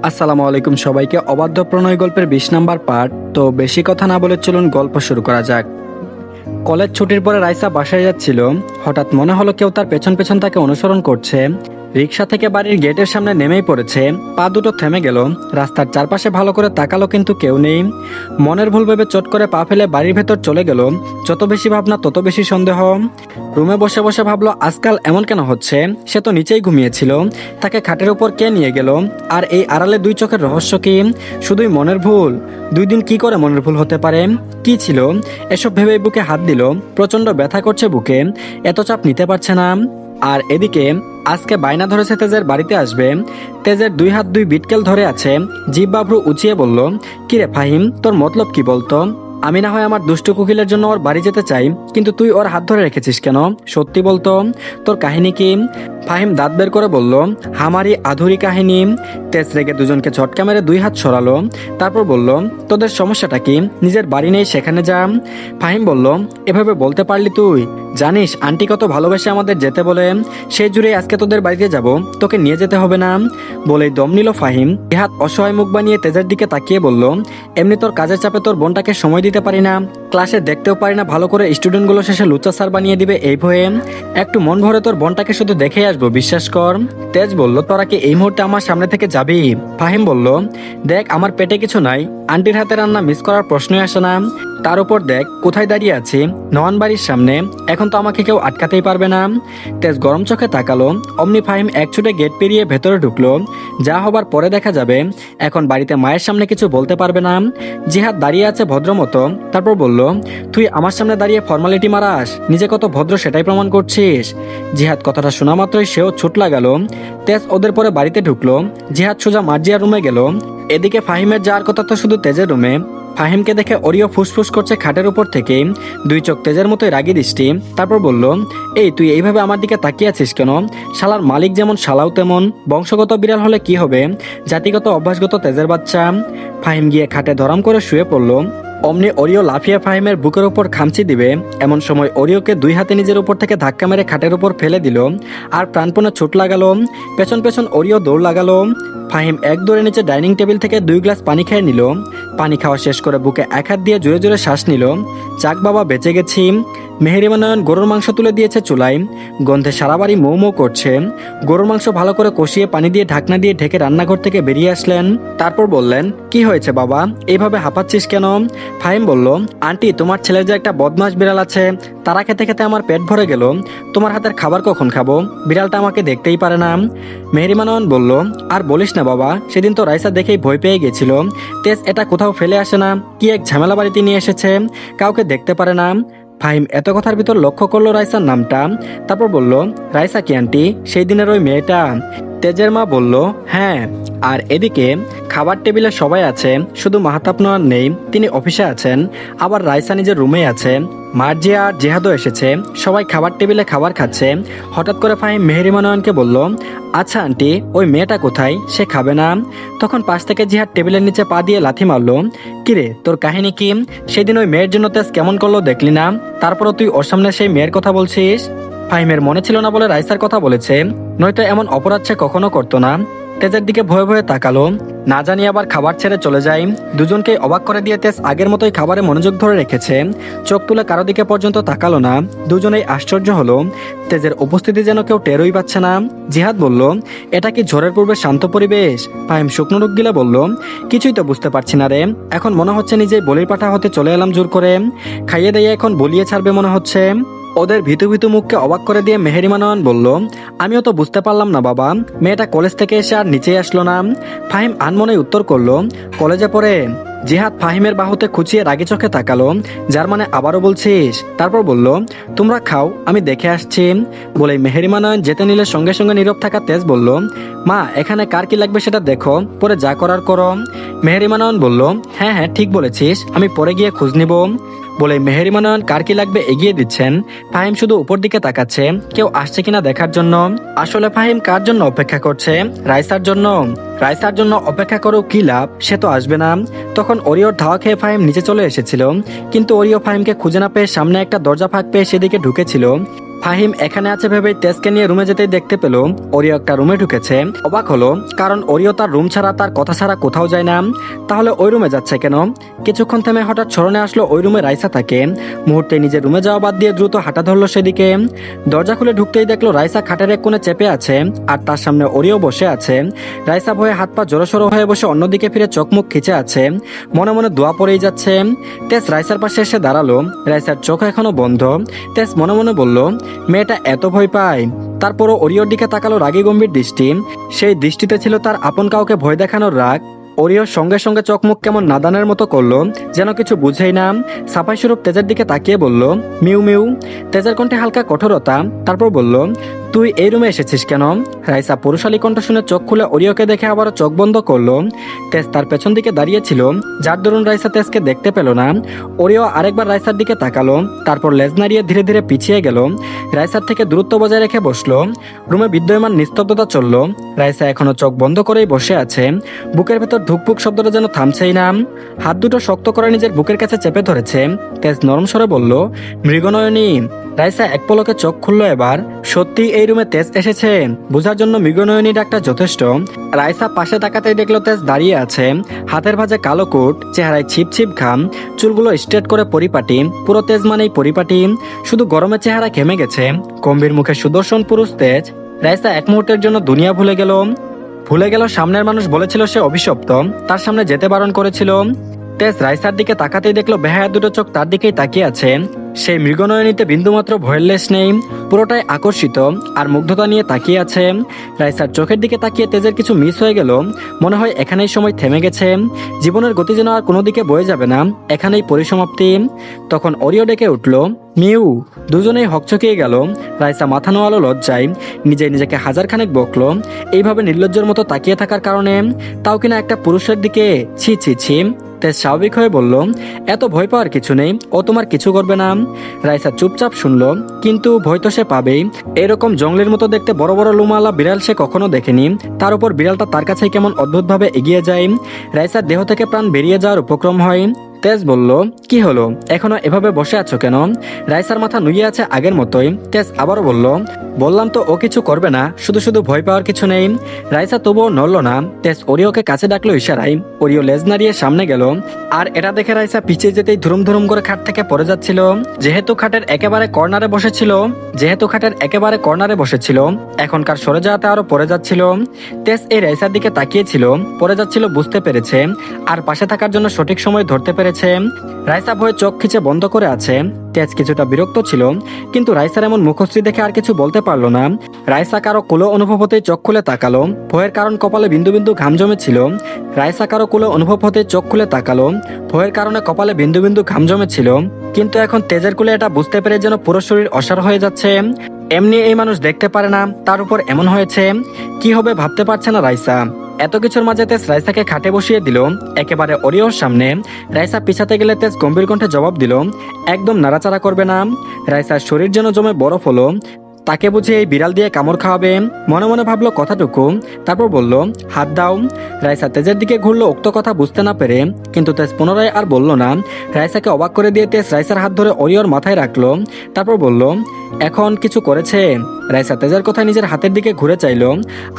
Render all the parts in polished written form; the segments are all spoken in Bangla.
আসসালামু আলাইকুম সবাইকে। অবাধ্য প্রণয় গল্পের 20 নম্বর পার্ট। তো বেশি কথা না বলে চলুন গল্প শুরু করা যাক। কলেজ ছুটির পরে রাইসা বাসায় যাচ্ছিল। হঠাৎ মনে হলো কেউ তার পেছন পেছন তাকে অনুসরণ করছে। রিক্সা থেকে বাড়ির গেটের সামনে নেমেই পড়েছে। পা দুটো থেমে গেল। রাস্তার চারপাশে ভালো করে তাকালো কিন্তু কেউ নেই। মনের ভুল ভেবে চট করে পা ফেলে বাড়ির ভেতর চলে গেল। যত বেশি ভাবনা তত বেশি সন্দেহ। রুমে বসে বসে ভাবলো আজকাল এমন কেন হচ্ছে। সে তো নিচেই ঘুমিয়েছিল, তাকে খাটের উপর কে নিয়ে গেল? আর এই আড়ালে দুই চোখের রহস্য কি? শুধুই মনের ভুল? 2 দিন কি করে মনের ভুল হতে পারে? কি ছিল এসব ভেবে বুকে হাত দিল। প্রচন্ড ব্যথা করছে বুকে, এত চাপ নিতে পারছে না। আর এদিকে আজকে বায়না ধরেছে তেজের বাড়িতে আসবে। তেজের 2 হাত 2 বিটকেল ধরে আছে। জিভ বাবরু উঁচিয়ে বলল, কিরে ফাহিম, তোর মতলব কি বলতো? আমি না হয় আমার দুষ্টু কুকিলের জন্য ওর বাড়ি যেতে চাই, কিন্তু তুই ওর হাত ধরে রেখেছিস কেন? সত্যি বলতো, তোর কাহিনী কি? ফাহিম দাঁত বের করে বলল, হামারি আধুরি কাহিনী। তেজ রেগে দুজনকে ঝটকা মেরে 2 হাত সরালো। তারপর বলল, তোদের সমস্যাটা কি? নিজের বাড়ি নেই সেখানে যা। ফাহিম বলল, এভাবে বলতে পারলি তুই? জানিস আন্টি কত ভালোবেসে আমাদের যেতে বলে। সেই জুড়ে আজকে তোদের বাড়িতে যাব, তোকে নিয়ে যেতে হবে না। বলেই দম নিল ফাহিম। ইহাত অসহায় মুখ বানিয়ে তেজের দিকে তাকিয়ে বলল, এমনি তোর কাজের চাপে তোর বোনটাকে সময় দিতে পারি না, ক্লাসে দেখতেও পারি না ভালো করে, স্টুডেন্টগুলো শেষে লুচ্চা স্যার বানিয়ে দিবে এই ভয়ে। একটু মন ভরে তোর বোনটাকে শুধু দেখেই আসবো, বিশ্বাস কর। তেজ বলল, তোরা কি এই মুহূর্তে আমার সামনে থেকে যাবি? ফাহিম বলল, দেখ আমার পেটে কিছু নাই, আন্টির হাতে রান্না মিস করার প্রশ্নই আসে না। তার উপর দেখ কোথায় দাঁড়িয়ে আছি, নওয়ান বাড়ির সামনে। এখন তো আমাকে কেউ আটকাতেই পারবে না। তেজ গরম চোখে তাকালো। অমনি ফাহিম এক ছুটে গেট পেরিয়ে ভেতরে ঢুকলো। যা হবার পরে দেখা যাবে। এখন বাড়িতে মায়ের সামনে কিছু বলতে পারবে না। জিহাদ দাঁড়িয়ে আছে ভদ্রমতো। তারপর বলল, তুই আমার সামনে দাঁড়িয়ে ফর্মালিটি মারাস, নিজে কত ভদ্র সেটাই প্রমাণ করছিস। জিহাদ কথাটা শোনা মাত্রই সেও ছুট লাগালো। তেজ ওদের পরে বাড়িতে ঢুকলো। জিহাদ সোজা মার্জিয়ার রুমে গেল। এদিকে ফাহিমের যাওয়ার কথা তো শুধু তেজের রুমে। ফাহিমকে দেখে অরিও ফুসফুস করছে খাটের উপর থেকে, 2 চোখ তেজের মতোই রাগী দৃষ্টি। তারপর বলল, এই তুই এইভাবে আমার দিকে তাকিয়ে আছিস কেন? শালার মালিক যেমন শালাও তেমন। বংশগত বিড়াল হলে কি হবে, জাতিগত অভ্যাসগত তেজের বাচ্চা। ফাহিম গিয়ে খাটে ধরাম করে শুয়ে পড়ল। অমনি অরিও লাফিয়ে ফাহিমের বুকের উপর খামচি দিবে। এমন সময় অরিওকে 2 হাতে নিজের উপর থেকে ধাক্কা মেরে খাটের উপর ফেলে দিল। আর প্রাণপণে ছুট লাগালো। পেছন পেছন অরিও দৌড় লাগালো। ফাহিম এক দৌড়ে নিচে ডাইনিং টেবিল থেকে 2 গ্লাস পানি খেয়ে নিল। পানি খাওয়া শেষ করে বুকে এক হাত দিয়ে জোরে জোরে শ্বাস নিল। যাক বাবা, বেঁচে গেছি। মেহেরিমা নয়ন গরুর মাংস তুলে দিয়েছে চুলায়। গন্ধে সারা বাড়ি মৌ মৌ করছে। গরুর মাংস ভালো করে কষিয়ে পানি দিয়ে ঢাকনা দিয়ে ঢেকে রান্নাঘর থেকে বেরিয়ে আসলেন। তারপর বললেন, কি হয়েছে বাবা, এইভাবে হাঁপাচ্ছিস কেন? ফাহিম বলল, আন্টি তোমার ছেলের যে একটা বদমাস বিড়াল আছে, তারা খেতে খেতে আমার পেট ভরে গেল। তোমার হাতের খাবার কখন খাবো? বিড়ালটা আমাকে দেখতেই পারে না। মেহেরিমা নয়ন বলল, আর বলিস না বাবা, সেদিন তো রাইসা দেখেই ভয় পেয়ে গেছিল। তেজ এটা কোথাও ফেলে আসে না, কি এক ঝামেলা বাড়িতে নিয়ে এসেছে, কাউকে দেখতে পারে না। ফাহিম এত কথার ভিতর লক্ষ্য করলো রাইসার নামটা। তারপর বলল, রাইসা কি আন্টি, সেই দিনের ওই মেয়েটা? তেজের মা বলল, হ্যাঁ। আর এদিকে খাবার টেবিলে সবাই আছে, শুধু মাহতাব নয়ন নেই, তিনি অফিসে আছেন। আবার রাইসা নিজের রুমে আছে। মার্জিয়া আর জেহাদও এসেছে। সবাই খাবার টেবিলে খাবার খাচ্ছে। হঠাৎ করে ফাহিম মেহেরিমা নয়নকে বলল, আচ্ছা আন্টি, ওই মেয়েটা কোথায়, সে খাবে না? তখন পাশ থেকে জিহাদ টেবিলের নিচে পা দিয়ে লাথি মারলো। কিরে তোর কাহিনী কি? সেদিন ওই মেয়ের জন্য তেজ কেমন করলো দেখলি না? তারপরও তুই ওর সামনে সেই মেয়ের কথা বলছিস। ফাহিমের মনে ছিল না বলে রাইসার কথা বলেছে, নয়তো এমন অপরাধ সে কখনো করতো না। তেজের দিকে ভয়ে ভয়ে তাকালো, না জানি আবার খাবার ছেড়ে চলে যায়। দুজনকে অবাক করে দিয়ে তেজ আগের মতোই খাবারে মনোযোগ ধরে রেখেছে। চোখ তুলে কারো দিকে পর্যন্ত তাকালো না। দুজনেই আশ্চর্য হলো, তেজের উপস্থিতি যেন কেউ টেরই পাচ্ছে না। জিহাদ বলল, এটা কি ঝড়ের পূর্বে শান্ত পরিবেশ? ফাহিম শুকনো রূপ গিলে বলল, কিছুই তো বুঝতে পারছি না রে। এখন মনে হচ্ছে নিজেই বলির পাঠা হতে চলে এলাম জোর করে। খাইয়ে দিয়ে এখন বলিয়ে ছাড়বে মনে হচ্ছে। ওদের ভীতু ভীতু মুখকে অবাক করে দিয়ে মেহেরিমা নয়ন বলল, আমিও তো বুঝতে পারলাম না বাবা, মেয়েটা কলেজ থেকে এসে আর নিচেই আসলো না। ফাহিম আনমনে উত্তর করলো, কলেজে পড়ে। জিহাদ ফাহিমের বাহুতে খুঁচিয়ে রাগি চোখে তাকালো, যার মানে আবারও বলছিস? তারপর বলল, তোমরা খাও, আমি দেখে আসছি। বলে মেহেরিমা নয়ন যেতে নিলে সঙ্গে সঙ্গে নীরব থাকা তেজ বলল, মা এখানে কার কি লাগবে সেটা দেখো, পরে যা করার করো। মেহেরিমা নয়ন বলল, হ্যাঁ হ্যাঁ ঠিক বলেছিস, আমি পরে গিয়ে খোঁজ নিব। বলে মেহেরিমা নয়ন কার কি লাগবে এগিয়ে দিচ্ছেন। ফাহিম শুধু উপর দিকে তাকাচ্ছে, কেউ আসছে কিনা দেখার জন্য। আসলে ফাহিম কার জন্য অপেক্ষা করছে? রাইসার জন্য। রাইসার জন্য অপেক্ষা করেও কি লাভ, সে তো আসবে না। তখন অরিওর ধাওয়া খেয়ে ফাহিম নিচে চলে এসেছিল, কিন্তু অরিও ফাহিমকে খুঁজে না পেয়ে সামনে একটা দরজা ফাঁক পেয়ে সেদিকে ঢুকেছিল। ফাহিম এখানে আছে ভেবেই তেজকে নিয়ে রুমে যেতেই দেখতে পেল ওরিও একটা রুমে ঢুকেছে। অবাক হলো, কারণ ওরিও তার রুম ছাড়া, তার কথা ছাড়া কোথাও যায় না। তাহলে ওই রুমে যাচ্ছে কেন? কিছুক্ষণ থেমে হঠাৎ স্মরণে আসলো ওই রুমে রাইসা থাকে। মুহূর্তে নিজের রুমে যাওয়া বাদ দিয়ে দ্রুত হাঁটা ধরলো সেদিকে। দরজা খুলে ঢুকতেই দেখলো রাইসা খাটের এক কোণে চেপে আছে, আর তার সামনে ওরিও বসে আছে। রাইসা ভয়ে হাত পা জড়সড় হয়ে বসে অন্যদিকে ফিরে চোখ মুখ খিচে আছে, মনে মনে দোয়া পড়েই যাচ্ছে। তেজ রাইসার পাশে এসে দাঁড়ালো। রাইসার চোখ এখনো বন্ধ। তেজ মনে মনে বলল, মেয়েটা এত ভয় পায়। তারপরও ওরিওর দিকে তাকালো রাগী গম্ভীর দৃষ্টি। সেই দৃষ্টিতে ছিল তার আপন কাউকে ভয় দেখানোর রাগ। ওরিওর সঙ্গে সঙ্গে চোখ মুখ কেমন নাদানের মতো করলো, যেন কিছু বুঝেই না। সাফাই স্বরূপ তেজের দিকে তাকিয়ে বলল, মিউ মিউ। তেজের কণ্ঠে হালকা কঠোরতা। তারপর বলল, তুই এই রুমে এসেছিস কেন? রাইসা পুরুষালী কণ্ঠ শুনে চোখ খুলে ওরিওকে দেখে আবারও চোখ বন্ধ করলো। তেজ তার পেছন দিকে দাঁড়িয়েছিল, যার দরুন রাইসা তেজকে দেখতে পেল না। ওরিও আরেকবার রাইসার দিকে তাকালো, তারপর লেজ নাড়িয়ে ধীরে ধীরে পিছিয়ে গেল। রাইসার থেকে দূরত্ব বজায় রেখে বসলো। রুমে বিদ্যমান নিস্তব্ধতা চলল। রাইসা এখনো চোখ বন্ধ করেই বসে আছে। বুকের ভেতর ধুকপুক শব্দটা যেন থামছেই না। হাত দুটো শক্ত করে নিজের বুকের কাছে চেপে ধরেছে। তেজ নরম স্বরে বলল, মৃগনয়নী। রাইসা এক পলকে চোখ খুলল এবার। সত্যি এই রুমে তেজ এসেছে, বোঝার জন্য মৃগনয়নী ডাকটা যথেষ্ট। রাইসা পাশে তাকাতেই দেখলো তেজ দাঁড়িয়ে আছে, হাতের ভাঁজে কালো কোট, চেহারায় ছিপ ছিপ ঘাম, চুলগুলো স্ট্রেট করে পরিপাটি। পুরো তেজ মানেই পরিপাটি, শুধু গরমে চেহারা ঘেমে গেছে। গম্ভীর মুখে সুদর্শন পুরুষ তেজ। রাইসা এক মুহূর্তের জন্য দুনিয়া ভুলে গেল সামনের মানুষ বলেছিল সে অভিশপ্ত, তার সামনে যেতে বারণ করেছিল। তেজ রাইসার দিকে তাকাতেই দেখলো বেহায়া দুটো চোখ তার দিকেই তাকিয়ে আছে। সেই মৃগনয়নীতে বিন্দুমাত্র ভয়ের লেশ নেই, পুরোটাই আকর্ষিত আর মুগ্ধতা নিয়ে তাকিয়ে আছে। রাইসার চোখের দিকে তাকিয়ে তেজের কিছু মিস হয়ে গেল। মনে হয় এখানেই সময় থেমে গেছে, জীবনের গতি যেন আর কোনো দিকে বয়ে যাবে না, এখানেই পরিসমাপ্তি। তখন ওরিও ডেকে উঠল, মিউ। দুজনেই হকচকিয়ে গেল। রাইসা মাথা নোয়ালো লজ্জায়, নিজেকে হাজারখানেক বকলো এইভাবে নির্লজ্জের মতো তাকিয়ে থাকার কারণে, তাও কিনা একটা পুরুষের দিকে। ছি ছি ছি। তেজ স্বাভাবিক হয়ে বলল, এত ভয় পাওয়ার কিছু নেই, ও তোমার কিছু করবে না। রাইসা চুপচাপ শুনলো, কিন্তু ভয় তো সে পাবেই। এরকম জঙ্গলের মতো দেখতে বড় বড় লুমালা বিড়াল সে কখনো দেখেনি, তার উপর বিড়ালটা তার কাছে কেমন অদ্ভুতভাবে এগিয়ে যায়। রাইসার দেহ থেকে প্রাণ বেরিয়ে যাওয়ার উপক্রম হয়। তেজ বলল, কি হলো, এখনো এভাবে বসে আছো কেন? রাইসার মাথা নুয়ে আছে আগের মতোই। তেজ আবারও বলল, বললাম তো ও কিছু করবে না, শুধু শুধু ভয় পাওয়ার কিছু নেই। রাইসা তবুও নড়ল না। তেজ ওরিওকে কাছে ডাকলো ইশারায়। ওরিও লেজ নাড়িয়ে সামনে গেল, আর এটা দেখে রাইসা পিছিয়ে যেতেই ধুরুম ধুরুম করে খাট থেকে পড়ে যাচ্ছিল। যেহেতু খাটের একেবারে কর্নারে বসেছিল, এখনকার সরে যাওয়াতে আরো পড়ে যাচ্ছিল। তেজ এই রাইসার দিকে তাকিয়েছিল, পড়ে যাচ্ছিল বুঝতে পেরেছে, আর পাশে থাকার জন্য সঠিক সময় ধরতে পেরেছে। রাইসা ভয়ে চোখ খিচে বন্ধ করে আছে। তেজ কিছুটা বিরক্ত ছিল, কিন্তু রাইসার এমন মুখশ্রী দেখে আর কিছু বলতে পারলো না। রাইসা কারো কুলো অনুভব হতেই চোখ খুলে তাকালো, ভয়ের কারণ কপালে বিন্দু বিন্দু ঘাম জমেছিল। ভয়ের কারণে কপালে বিন্দু বিন্দু ঘাম জমেছিল, কিন্তু এখন তেজের কুলে এটা বুঝতে পেরে যেন পুরো শরীর অসাড় হয়ে যাচ্ছে। এমনি এই মানুষ দেখতে পারে না, তার উপর এমন হয়েছে। কি হবে ভাবতে পারছে না রাইসা। এত কিছুর মাঝে তেজ রাইসাকে খাটে বসিয়ে দিল, একেবারে ওরিওর সামনে। রাইসা পিছাতে গেলে তেজ গম্ভীর কণ্ঠে জবাব দিল, একদম নাড়াচাড়া করবে না। রাইসার শরীর যেন জমে বরফ হলো। তাকে বুঝে এই বিড়াল দিয়ে কামড় খাওয়াবে, মনে মনে ভাবলো কথাটুকু। তারপর বলল, হাত দাও। রাইসা তেজের দিকে ঘুরলো উক্ত কথা বুঝতে না পেরে, কিন্তু তেজ পুনরায় আর বলল না। রাইসাকে অবাক করে দিয়ে তেজ রাইসার হাত ধরে ওরিওর মাথায় রাখলো। তারপর বলল, এখন কিছু করেছে? রাইসা তেজের কথায় নিজের হাতের দিকে ঘুরে চাইলো,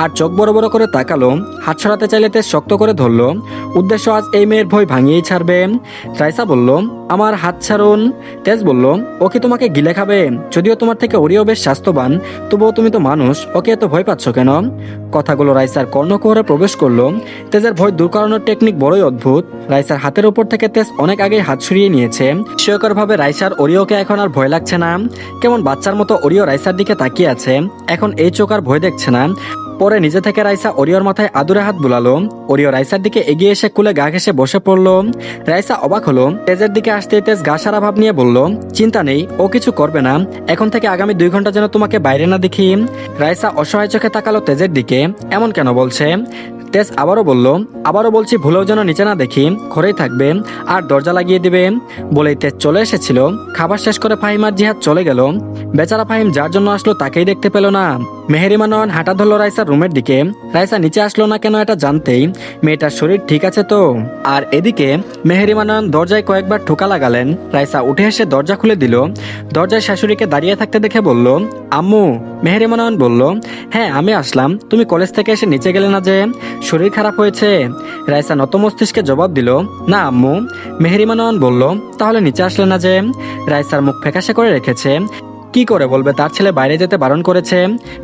আর চোখ বড় বড় করে তাকালো। হাত সরাতে চাইলে তেজ শক্ত করে ধরলো, উদ্দেশ্য আজ এই মেয়ের ভয় ভাঙিয়েই ছাড়বে। রাইসা বলল, আমার হাত ছাড়ুন। তেজ বলল, ও কি তোমাকে গিলে খাবে? যদিও তোমার থেকে ওরিও বেশ স্বাস্থ্যবান, তবুও তুমি তো মানুষ, ওকে এত ভয় পাচ্ছ কেন? কথাগুলো রাইসার কর্ণকুহরে প্রবেশ করলো। তেজের ভয় দূর করানোর টেকনিক বড়ই অদ্ভুত। রাইসার হাতের উপর থেকে তেজ অনেক আগেই হাত সরিয়ে নিয়েছে। বিস্ময়কর ভাবে রাইসার ওরিওকে এখন আর ভয় লাগছে না। কেমন বাচ্চার মতো ওরিও রাইসার দিকে তাকিয়ে আছে, এখন এই চোখ আর ভয় দেখছে না। পরে নিজে থেকে রাইসা ওরিওর মাথায় আদুরে হাত বুলালো। ওরিও রাইসার দিকে এগিয়ে এসে কুলে গা ঘেঁষে বসে পড়লো। রাইসা অবাক হলো। তেজের দিকে আসতে তেজ গা সারা ভাব নিয়ে বলল, চিন্তা নেই, ও কিছু করবে না। এখন থেকে আগামী 2 ঘন্টা যেন তোমাকে বাইরে না দেখি। রাইসা অসহায় চোখে তাকালো তেজের দিকে। এমন কেন বলছে? তেজ আবারও বলছি, ভুলেও যেন নিচে না দেখি, ঘরেই থাকবে আর দরজা লাগিয়ে দিবে। বলেই তেজ চলে এসেছিল। খাবার শেষ করে ফাহিম আর জিহাদ চলে গেল। বেচারা ফাহিম যার জন্য আসলো তাকেই দেখতে পেল না। মেহেরিমা নয়ন হাঁটা ধরলো রাইসার রুমের দিকে। রাইসা নিচে আসলো না কেন এটা জানতেই মেয়েটার শরীর ঠিক আছে তো। আর এদিকে মেহেরিমা নয়ন দরজায় কয়েকবার ঠোকা লাগালেন। রাইসা উঠে এসে দরজা খুলে দিল। দরজায় শাশুড়িকে দাঁড়িয়ে থাকতে দেখে বলল, আম্মু। মেহেরিমা নয়ন বলল, হ্যাঁ আমি আসলাম, তুমি কলেজ থেকে এসে নিচে গেলে না যে, শরীর খারাপ হয়েছে? রাইসা নত মস্তিষ্কে জবাব দিল, না আম্মু। মেহেরিমা নয়ন বলল, তাহলে নিচে আসলে না যে? রাইসার মুখ ফ্যাকাশে করে রেখেছে। কি করে বলবে তার ছেলে বাইরে যেতে বারণ করেছে?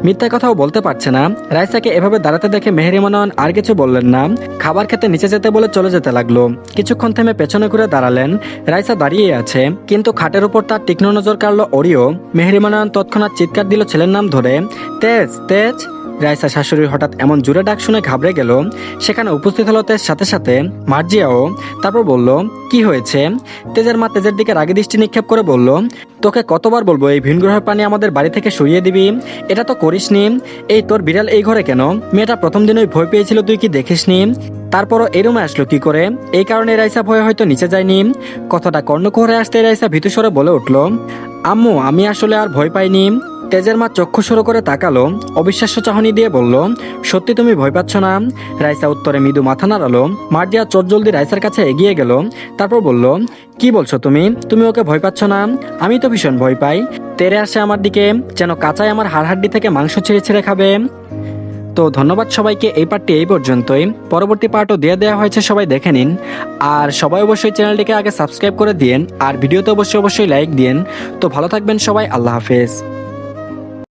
মিথ্যা কথাও বলতে পারছে না। রাইসাকে এভাবে দাঁড়াতে দেখে মেহেরিমা নয়ন আর কিছু বললেন না। খাবার খেতে নিচে যেতে বলে চলে যেতে লাগলো। কিছুক্ষণ থেমে পেছনে ঘুরে দাঁড়ালেন। রাইসা দাঁড়িয়ে আছে, কিন্তু খাটের উপর তার তীক্ষ্ণ নজর কাড়লো অরিও। মেহেরিমা নয়ন তৎক্ষণাৎ চিৎকার দিল ছেলের নাম ধরে, তেজ, তেজ। রাইসা শাশুড়ির হঠাৎ এমন জোরে ডাক শুনে ঘাবড়ে গেল। সেখানে উপস্থিত হলো তেজ, সাথে সাথে মার্জিয়াও। তারপর বলল, কি হয়েছে? তেজের মা তেজের দিকে রাগী দৃষ্টি নিক্ষেপ করে বলল, তোকে কতবার বলবো এই ভিনগ্রহের প্রাণী আমাদের বাড়ি থেকে সরিয়ে দিবি? এটা তো করিসনি। এই তোর বিড়াল এই ঘরে কেন? মেয়েটা প্রথম দিনই ভয় পেয়েছিল, তুই কি দেখিসনি? তারপরও এই রুমে আসলো কি করে? এই কারণে রাইসা ভয়ে হয়তো নিচে যায়নি। কথাটা কর্ণকুহরে আসতে রাইসা ভীতুস্বরে বলে উঠল, আম্মু আমি আসলে আর ভয় পাইনি। তেজের মা চক্ষু সরু করে তাকালো, অবিশ্বাস্য চাহনি দিয়ে বলল, সত্যি তুমি ভয় পাচ্ছ না? রাইসা উত্তরে মৃদু মাথা নাড়ালো। মার্জিয়া চটজলদি রাইসার কাছে এগিয়ে গেল। তারপর বলল, কি বলছো তুমি? তুমি ওকে ভয় পাচ্ছ না? আমি তো ভীষণ ভয় পাই। তেরে আসে আমার দিকে, যেন কাঁচায় আমার হাড়হাড্ডি থেকে মাংস ছিঁড়ে ছিঁড়ে খাবে। তো ধন্যবাদ সবাইকে, এই পার্টটি এই পর্যন্তই। পরবর্তী পার্টও দিয়ে দেওয়া হয়েছে, সবাই দেখে নিন। আর সবাই অবশ্যই চ্যানেলটিকে আগে সাবস্ক্রাইব করে দিন, আর ভিডিওতে অবশ্যই লাইক দিন। তো ভালো থাকবেন সবাই, আল্লাহ হাফেজ।